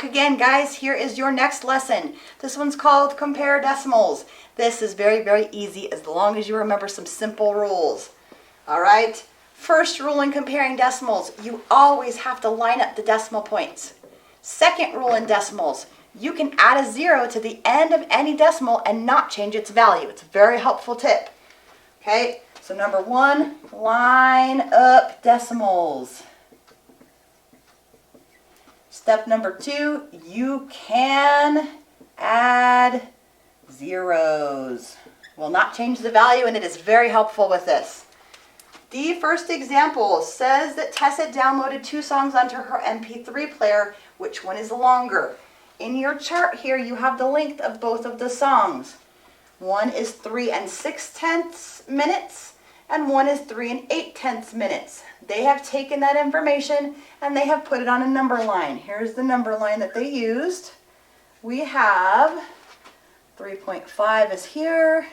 again, guys. Here is your next lesson. This one's called Compare Decimals. This is very, very easy as long as you remember some simple rules. All right? First rule in comparing decimals, you always have to line up the decimal points. Second rule in decimals, you can add a 0 to the end of any decimal and not change its value. It's a very helpful tip. Okay? So number 1, line up decimals. Step number 2, you can add zeros. Will not change the value, and it is very helpful with this. The first example says that Tessa downloaded 2 songs onto her MP3 player. Which one is longer? In your chart here, you have the length of both of the songs. One is 3 6/10 minutes, and one is 3 8/10 minutes. They have taken that information and they have put it on a number line. Here's the number line that they used. We have 3.5 is here,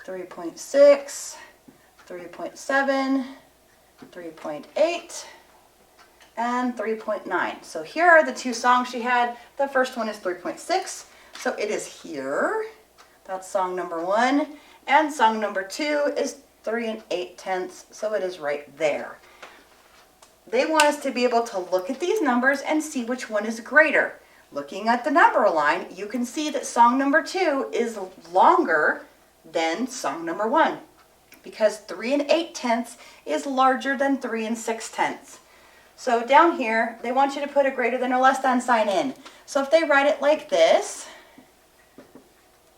3.6, 3.7, 3.8, and 3.9. So here are the 2 songs she had. The first one is 3.6, so it is here. That's song number 1. And song number 2 is 3 8/10, so it is right there. They want us to be able to look at these numbers and see which one is greater. Looking at the number line, you can see that song number 2 is longer than song number 1 because 3 8/10 is larger than 3 6/10. So down here, they want you to put a greater than or less than sign in. So if they write it like this,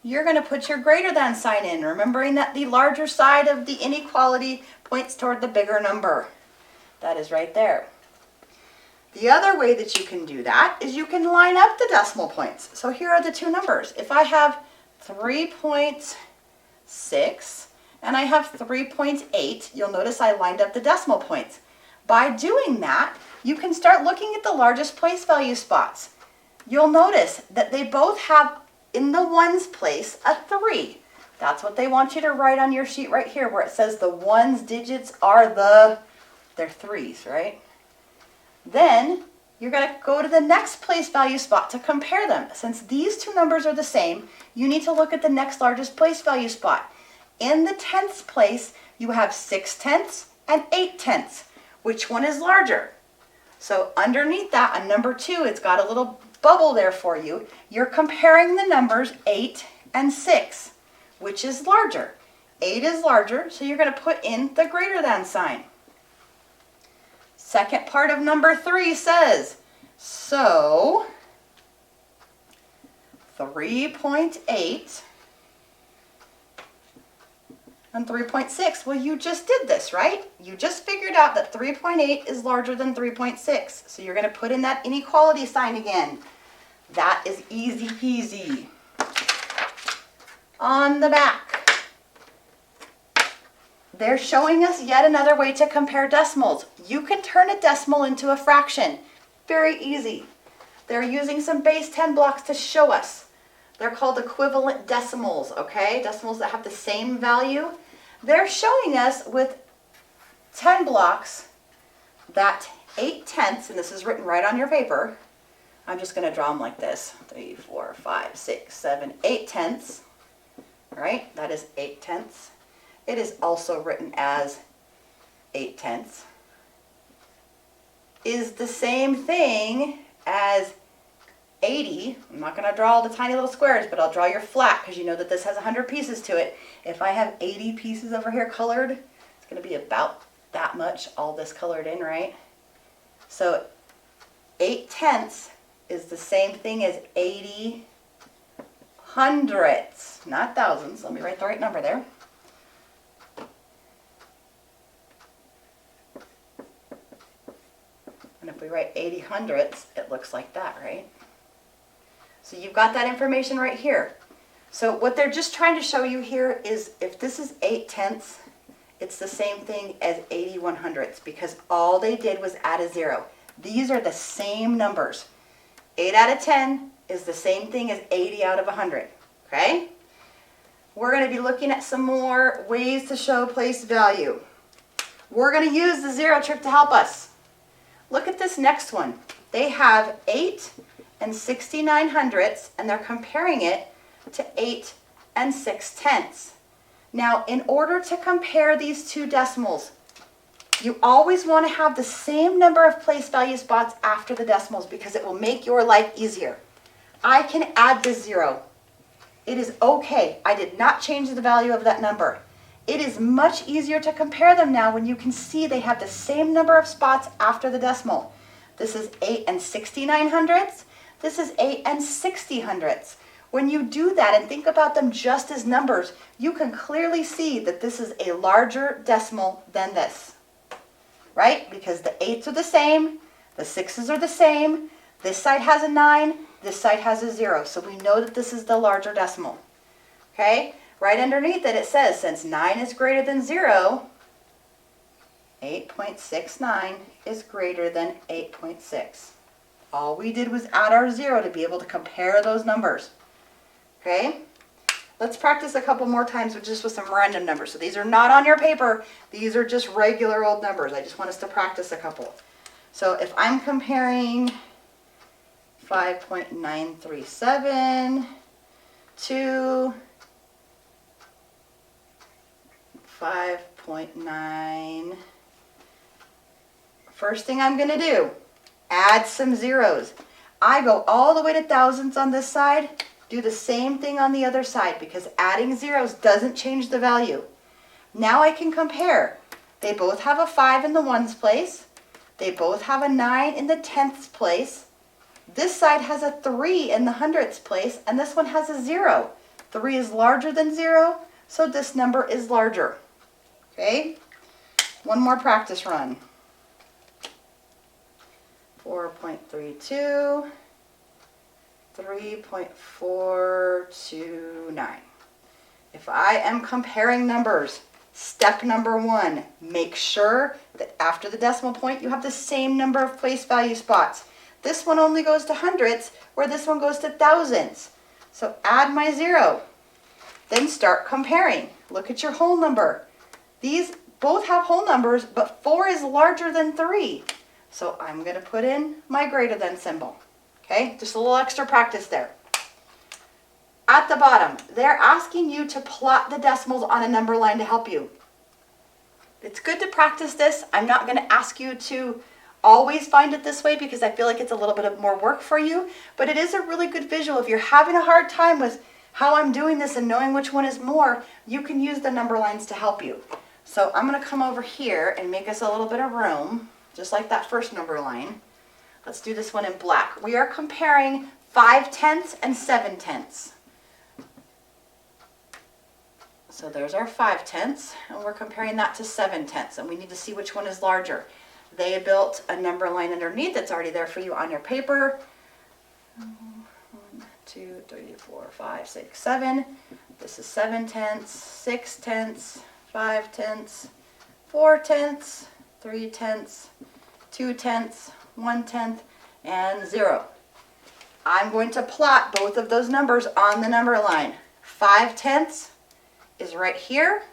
you're going to put your greater than sign in, remembering that the larger side of the inequality points toward the bigger number. That is right there. The other way that you can do that is you can line up the decimal points. So here are the 2 numbers. If I have 3.6 and I have 3.8, you'll notice I lined up the decimal points. By doing that, you can start looking at the largest place value spots. You'll notice that they both have in the ones place a 3. That's what they want you to write on your sheet right here where it says the ones digits are they're 3s, right? Then you're going to go to the next place value spot to compare them. Since these 2 numbers are the same, you need to look at the next largest place value spot. In the 10ths place, you have 6/10 and 8/10. Which one is larger? So underneath that, on number 2, it's got a little bubble there for you. You're comparing the numbers 8 and 6. Which is larger? 8 is larger, so you're going to put in the greater than sign. Second part of number 3 says, so 3.8 and 3.6. Well, you just did this, right? You just figured out that 3.8 is larger than 3.6. So you're going to put in that inequality sign again. That is easy peasy. On the back, they're showing us yet another way to compare decimals. You can turn a decimal into a fraction. Very easy. They're using some base 10 blocks to show us. They're called equivalent decimals, okay? Decimals that have the same value. They're showing us with 10 blocks that 8/10, and this is written right on your paper. I'm just going to draw them like this. 3, 4, 5, 6, 7, 8/10. Right? That is 8/10. It is also written as 8/10. Is the same thing as 80. I'm not going to draw all the tiny little squares, but I'll draw your flat because you know that this has 100 pieces to it. If I have 80 pieces over here colored, it's going to be about that much, all this colored in, right? So 8/10 is the same thing as 80 hundredths, not thousands. Let me write the right number there. And if we write 80 hundredths, it looks like that, right? So you've got that information right here. So what they're just trying to show you here is if this is 8/10, it's the same thing as 80 100ths because all they did was add a 0. These are the same numbers. 8 out of 10 is the same thing as 80 out of 100. Okay? We're going to be looking at some more ways to show place value. We're going to use the 0 trick to help us. Look at this next one. They have 8 and 69 hundredths, and they're comparing it to 8 and 6 tenths. Now, in order to compare these two decimals, you always want to have the same number of place value spots after the decimals because it will make your life easier. I can add this 0. It is okay. I did not change the value of that number. It is much easier to compare them now when you can see they have the same number of spots after the decimal. This is 8 and 69 hundredths. This is 8 and 60 hundredths. When you do that and think about them just as numbers, you can clearly see that this is a larger decimal than this. Right? Because the 8s are the same, the 6s are the same, this side has a 9, this side has a 0. So we know that this is the larger decimal. Okay? Right underneath it, it says, since 9 is greater than 0, 8.69 is greater than 8.6. All we did was add our 0 to be able to compare those numbers. Okay? Let's practice a couple more times with some random numbers. So these are not on your paper. These are just regular old numbers. I just want us to practice a couple. So if I'm comparing 5.937 to 5.9, first thing I'm going to do, add some zeros. I go all the way to thousands on this side. Do the same thing on the other side because adding zeros doesn't change the value. Now I can compare. They both have a 5 in the ones place. They both have a 9 in the tenths place. This side has a 3 in the hundredths place, and this one has a 0. 3 is larger than 0, so this number is larger. Okay? One more practice run. 4.32. 3.429. If I am comparing numbers, step number 1, make sure that after the decimal point you have the same number of place value spots. This one only goes to hundredths, where this one goes to thousands. So add my 0. Then start comparing. Look at your whole number. These both have whole numbers, but 4 is larger than 3. So I'm going to put in my greater than symbol. Okay, just a little extra practice there. At the bottom, they're asking you to plot the decimals on a number line to help you. It's good to practice this. I'm not going to ask you to always find it this way because I feel like it's a little bit more work for you, but it is a really good visual. If you're having a hard time with how I'm doing this and knowing which one is more, you can use the number lines to help you. So I'm going to come over here and make us a little bit of room, just like that first number line. Let's do this one in black. We are comparing 5 tenths and 7 tenths. So there's our 5 tenths, and we're comparing that to 7 tenths, and we need to see which one is larger. They built a number line underneath that's already there for you on your paper. 1, 2, 3, 4, 5, 6, 7. This is 7 tenths, 6 tenths, 5 tenths, 4 tenths, 3 tenths, 2 tenths, 1 tenth, and 0. I'm going to plot both of those numbers on the number line. 5 tenths is right here.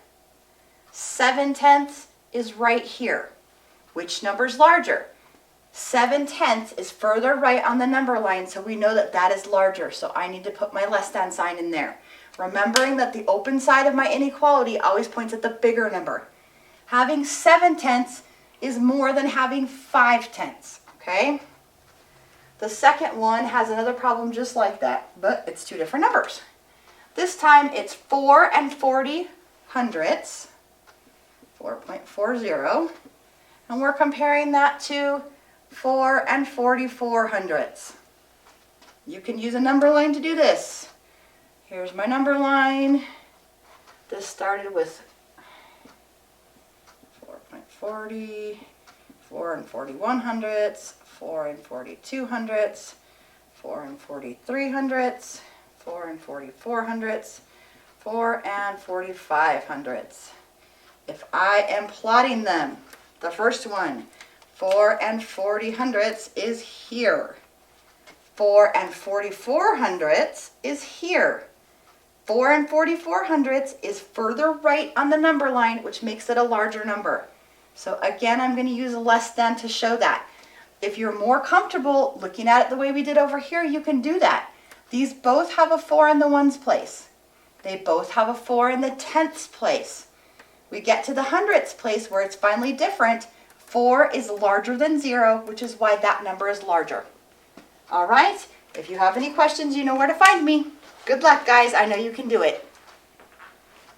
7 tenths is right here. Which number is larger? 7 tenths is further right on the number line, so we know that that is larger. So I need to put my less than sign in there. Remembering that the open side of my inequality always points at the bigger number. Having 7 tenths is more than having 5 tenths. Okay? The second one has another problem just like that, but it's 2 different numbers. This time it's 4 and 40 hundredths, 4.40, and we're comparing that to 4 and 44 hundredths. You can use a number line to do this. Here's my number line. This started with 4.40, 4 and 41 hundredths, 4 and 42 hundredths, 4 and 43 hundredths, 4 and 44 hundredths, 4 and 45 hundredths. If I am plotting them, the first one, 4 and 40 hundredths is here. 4 and 44 hundredths is here. 4 and 44 hundredths is further right on the number line, which makes it a larger number. So again, I'm going to use a less than to show that. if you're more comfortable looking at it the way we did over here, you can do that. These both have a 4 in the ones place. They both have a 4 in the tenths place. We get to the hundredths place where it's finally different. 4 is larger than 0, which is why that number is larger. All right, if you have any questions, you know where to find me. Good luck, guys. I know you can do it.